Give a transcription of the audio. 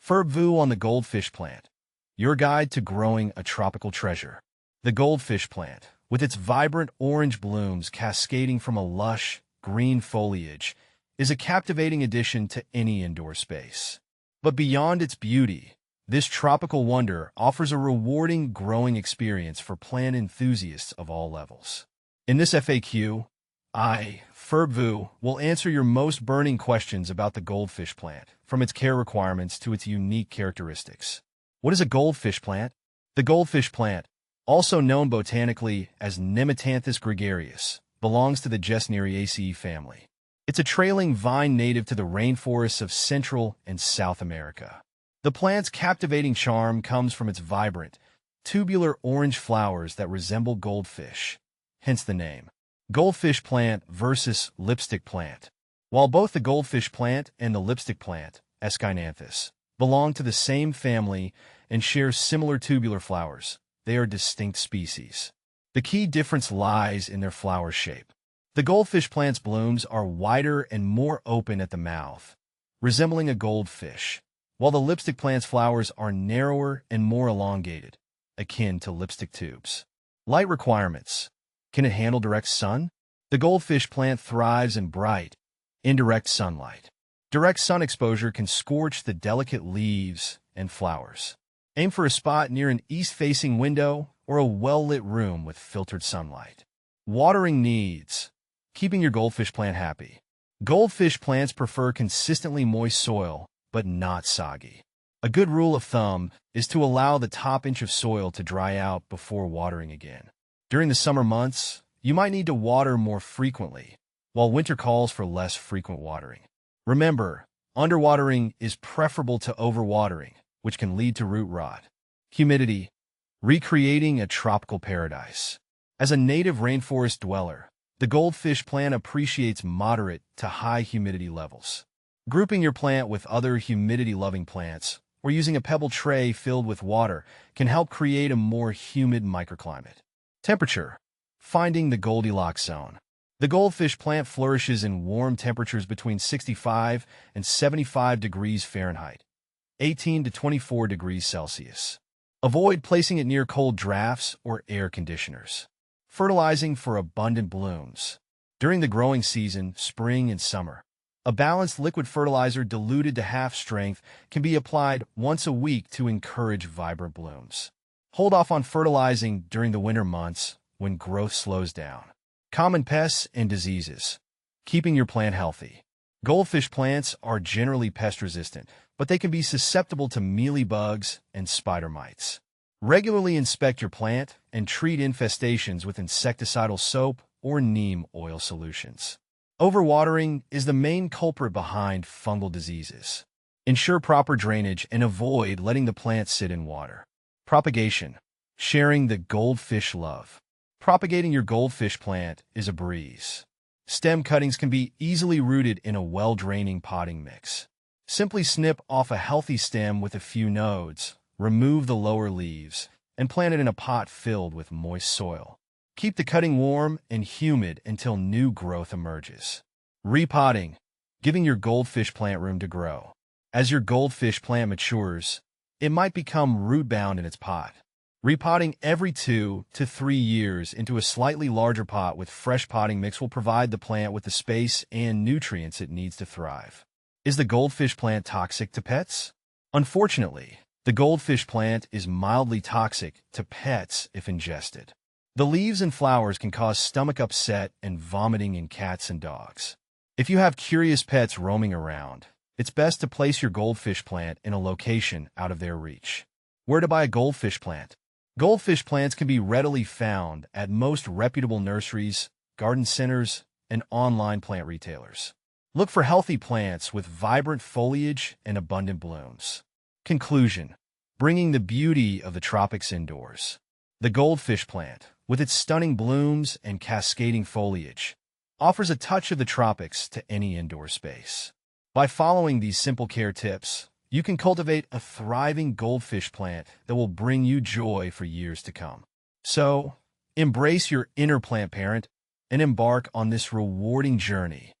Vu on the goldfish plant, your guide to growing a tropical treasure. The goldfish plant, with its vibrant orange blooms cascading from a lush, green foliage, is a captivating addition to any indoor space. But beyond its beauty, this tropical wonder offers a rewarding growing experience for plant enthusiasts of all levels. In this FAQ, Vu will answer your most burning questions about the goldfish plant, from its care requirements to its unique characteristics. What is a goldfish plant? The goldfish plant, also known botanically as Nematanthus gregarius, belongs to the Gesneriaceae family. It's a trailing vine native to the rainforests of Central and South America. The plant's captivating charm comes from its vibrant, tubular orange flowers that resemble goldfish, hence the name. Goldfish plant versus lipstick plant. While both the goldfish plant and the lipstick plant, Echinanthus, belong to the same family and share similar tubular flowers, they are distinct species. The key difference lies in their flower shape. The goldfish plant's blooms are wider and more open at the mouth, resembling a goldfish, while the lipstick plant's flowers are narrower and more elongated, akin to lipstick tubes. Light requirements. Can it handle direct sun? The goldfish plant thrives in bright, indirect sunlight. Direct sun exposure can scorch the delicate leaves and flowers. Aim for a spot near an east-facing window or a well-lit room with filtered sunlight. Watering needs. Keeping your goldfish plant happy. Goldfish plants prefer consistently moist soil, but not soggy. A good rule of thumb is to allow the top inch of soil to dry out before watering again. During the summer months, you might need to water more frequently, while winter calls for less frequent watering. Remember, underwatering is preferable to overwatering, which can lead to root rot. Humidity. Recreating a tropical paradise. As a native rainforest dweller, the goldfish plant appreciates moderate to high humidity levels. Grouping your plant with other humidity-loving plants or using a pebble tray filled with water can help create a more humid microclimate. Temperature. Finding the Goldilocks zone. The goldfish plant flourishes in warm temperatures between 65 and 75 degrees Fahrenheit, 18 to 24 degrees Celsius. Avoid placing it near cold drafts or air conditioners. Fertilizing for abundant blooms. During the growing season, spring and summer, a balanced liquid fertilizer diluted to half strength can be applied once a week to encourage vibrant blooms. Hold off on fertilizing during the winter months when growth slows down. Common pests and diseases. Keeping your plant healthy. Goldfish plants are generally pest-resistant, but they can be susceptible to mealybugs and spider mites. Regularly inspect your plant and treat infestations with insecticidal soap or neem oil solutions. Overwatering is the main culprit behind fungal diseases. Ensure proper drainage and avoid letting the plant sit in water. Propagation. Sharing the goldfish love. Propagating your goldfish plant is a breeze. Stem cuttings can be easily rooted in a well-draining potting mix. Simply snip off a healthy stem with a few nodes, remove the lower leaves, and plant it in a pot filled with moist soil. Keep the cutting warm and humid until new growth emerges. Repotting. Giving your goldfish plant room to grow. As your goldfish plant matures, it might become root-bound in its pot. Repotting every 2 to 3 years into a slightly larger pot with fresh potting mix will provide the plant with the space and nutrients it needs to thrive. Is the goldfish plant toxic to pets? Unfortunately, the goldfish plant is mildly toxic to pets if ingested. The leaves and flowers can cause stomach upset and vomiting in cats and dogs. If you have curious pets roaming around, it's best to place your goldfish plant in a location out of their reach. Where to buy a goldfish plant? Goldfish plants can be readily found at most reputable nurseries, garden centers, and online plant retailers. Look for healthy plants with vibrant foliage and abundant blooms. Conclusion. Bringing the beauty of the tropics indoors. The goldfish plant, with its stunning blooms and cascading foliage, offers a touch of the tropics to any indoor space. By following these simple care tips, you can cultivate a thriving goldfish plant that will bring you joy for years to come. So, embrace your inner plant parent and embark on this rewarding journey